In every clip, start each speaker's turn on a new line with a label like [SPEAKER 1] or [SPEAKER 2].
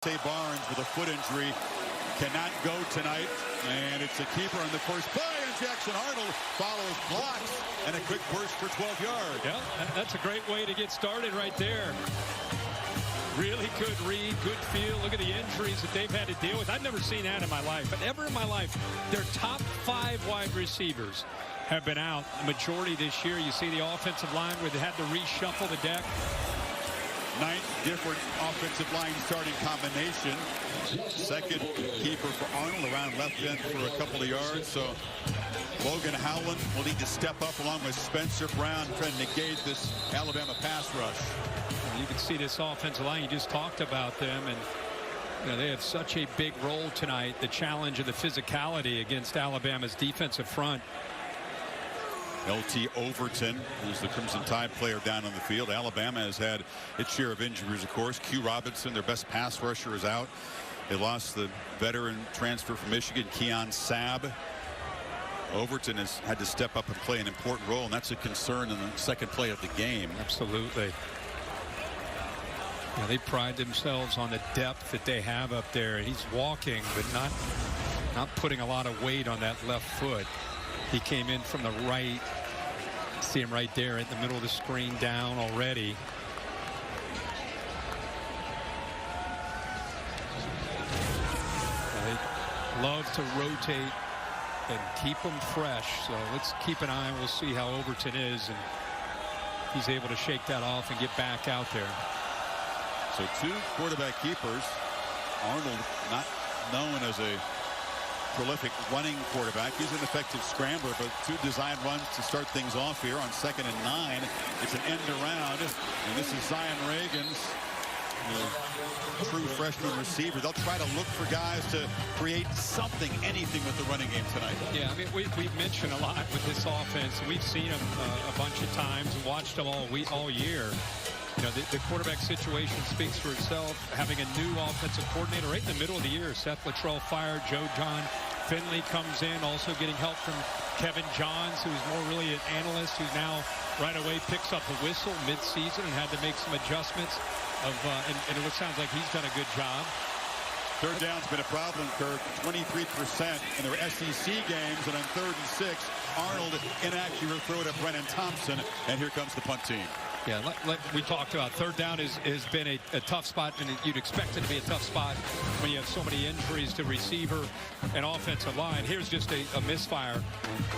[SPEAKER 1] Barnes with a foot injury cannot go tonight, and it's a keeper on the first play, and Jackson Arnold follows, blocks, and a quick burst for 12 yards.
[SPEAKER 2] Yeah, that's a great way to get started right there. Really good read, good feel. Look at the injuries that they've had to deal with. I've never seen that in my life, but ever in my life, their top 5 wide receivers have been out the majority this year. You see the offensive line where they had to reshuffle the deck.
[SPEAKER 1] 9 different offensive line starting combination. Second keeper for Arnold around left end for a couple of yards. So Logan Howland will need to step up along with Spencer Brown trying to negate this Alabama pass rush.
[SPEAKER 2] You can see this offensive line. You just talked about them, and you know, they have such a big role tonight. The challenge of the physicality against Alabama's defensive front.
[SPEAKER 1] LT Overton, who's the Crimson Tide player down on the field. Alabama has had its share of injuries, of course. Q Robinson, their best pass rusher, is out. They lost the veteran transfer from Michigan, Keon Sabb. Overton has had to step up and play an important role, and that's a concern in the second play of the game.
[SPEAKER 2] Absolutely. Yeah, they pride themselves on the depth that they have up there. He's walking, but not putting a lot of weight on that left foot. He came in from the right. See him right there in the middle of the screen down already. They love to rotate and keep them fresh. So let's keep an eye. We'll see how Overton is, and he's able to shake that off and get back out there.
[SPEAKER 1] So 2 quarterback keepers. Arnold not known as a prolific running quarterback. He's an effective scrambler, but 2 design runs to start things off here on 2nd and 9. It's an end around, and this is Zion Reagan's true freshman receiver. They'll try to look for guys to create something, anything with the running game tonight.
[SPEAKER 2] Yeah, I mean, we've mentioned a lot with this offense. We've seen them a bunch of times and watched them all year. You know, the quarterback situation speaks for itself. Having a new offensive coordinator right in the middle of the year. Seth Luttrell fired. Joe John Finley comes in, also getting help from Kevin Johns, who's more really an analyst, who now right away picks up the whistle mid-season and had to make some adjustments. And it sounds like he's done a good job.
[SPEAKER 1] Third down's been a problem, Kirk. 23% in their SEC games, and on 3rd and 6, Arnold inaccurate throw to Brennan Thompson, and here comes the punt team.
[SPEAKER 2] Yeah, we talked about third down has been a tough spot, and you'd expect it to be a tough spot when you have so many injuries to receiver and offensive line. Here's just a misfire.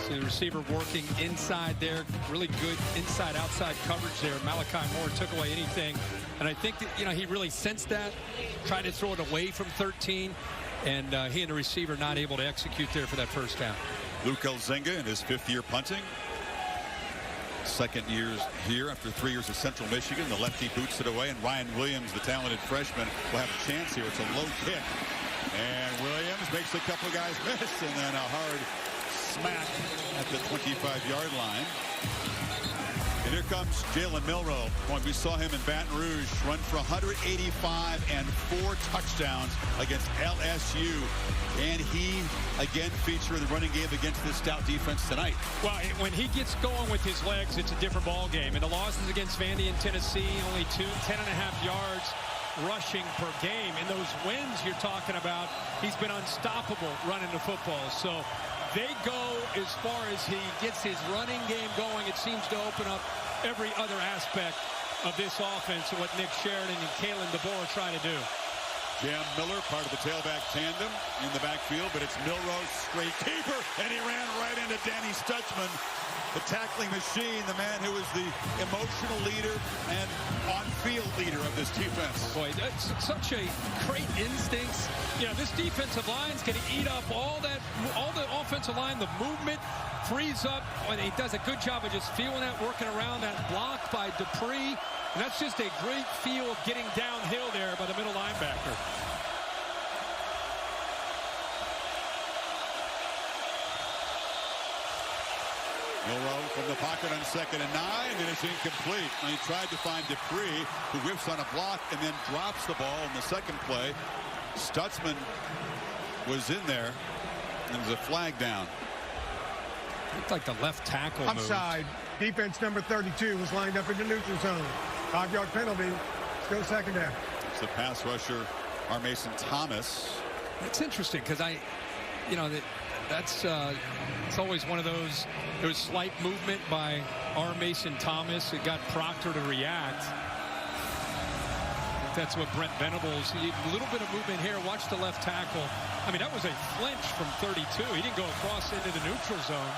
[SPEAKER 2] So the receiver working inside there, really good inside-outside coverage there. Malachi Moore took away anything, and I think that, you know, he really sensed that, tried to throw it away from 13, and he and the receiver not able to execute there for that first down.
[SPEAKER 1] Luke Elzinga in his 5th year punting. 2nd year here after 3 years of Central Michigan. The lefty boots it away, and Ryan Williams, the talented freshman, will have a chance here. It's a low kick, and Williams makes a couple guys miss, and then a hard smack at the 25-yard line. And here comes Jalen Milroe. When we saw him in Baton Rouge run for 185 and 4 touchdowns against LSU. And he again featured the running game against this stout defense tonight.
[SPEAKER 2] Well, when he gets going with his legs, it's a different ball game. And the losses against Vandy and Tennessee, only 10.5 yards rushing per game. In those wins you're talking about, he's been unstoppable running the football. So they go as far as he gets his running game going. It seems to open up every other aspect of this offense and what Nick Sheridan and Kalen DeBoer try to do.
[SPEAKER 1] Jam Miller, part of the tailback tandem in the backfield, but it's Milroe, straight keeper, and he ran right into Danny Stutzman, the tackling machine, the man who is the emotional leader and on-field leader of this defense.
[SPEAKER 2] Boy, that's such a great instincts. You know, this defensive line's going to eat up all the offensive line, the movement, frees up, and he does a good job of just feeling that, working around that block by Dupree. And that's just a great feel of getting downhill there by the middle linebacker.
[SPEAKER 1] Milroe from the pocket on 2nd and 9, and it's incomplete. And he tried to find Dupree, who whiffs on a block and then drops the ball in the second play. Stutzman was in there, and there's a flag down.
[SPEAKER 2] Looked like the left tackle
[SPEAKER 3] Offside. Defense number 32 was lined up in the neutral zone. 5-yard penalty. Still 2nd down.
[SPEAKER 1] It's the pass rusher R. Mason Thomas.
[SPEAKER 2] It's interesting because that's it's always one of those. There was slight movement by R. Mason Thomas. It got Proctor to react. That's what Brent Venables. A little bit of movement here. Watch the left tackle. I mean, that was a flinch from 32. He didn't go across into the neutral zone.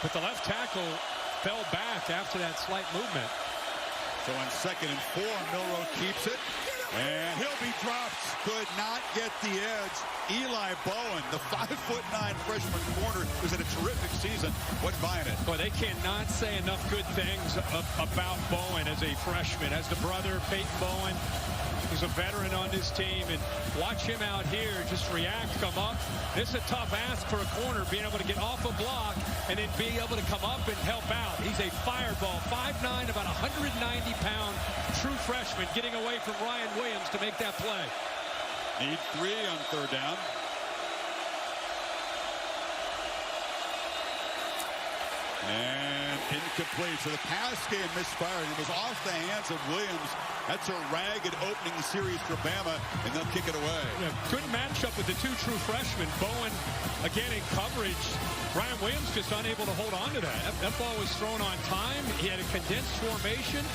[SPEAKER 2] But the left tackle fell back after that slight movement.
[SPEAKER 1] So on 2nd and 4, Milroe keeps it. And he'll be dropped. Could not get the edge. Eli Bowen, the 5'9" freshman corner, who's had a terrific season. Wasn't buying it.
[SPEAKER 2] Boy, they cannot say enough good things about Bowen as a freshman. As the brother, Peyton Bowen, who's a veteran on this team. And watch him out here just react, come up. This is a tough ask for a corner, being able to get off a block and then being able to come up and help out. He's a fireball, 5'9", about 190-pound true freshman, getting away from Ryan Williams to make that play.
[SPEAKER 1] Need 3 on 3rd down. And incomplete. So the pass game misfired. It was off the hands of Williams. That's a ragged opening series for Bama, and they'll kick it away.
[SPEAKER 2] Yeah, good matchup with the 2 true freshmen. Bowen, again, in coverage. Ryan Williams just unable to hold on to that. That ball was thrown on time. He had a condensed formation.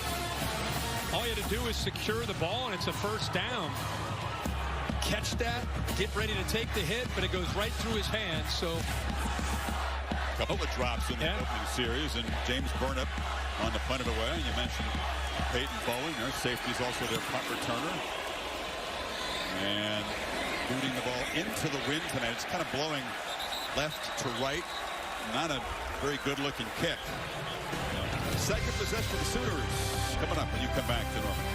[SPEAKER 2] All you had to do is secure the ball, and it's a 1st down. Catch that, get ready to take the hit, but it goes right through his hands. So
[SPEAKER 1] a couple of drops in the opening series, and James Burnip on the punt it away. You mentioned Peyton Bowen. Their safety is also their punt returner. And booting the ball into the wind tonight. It's kind of blowing left to right. Not a very good-looking kick. 2nd possession for the Sooners. Coming up when you come back to Norman.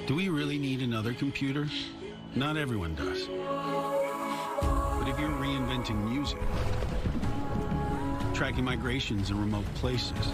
[SPEAKER 4] Do we really need another computer? Not everyone does. But if you're reinventing music, tracking migrations in remote places,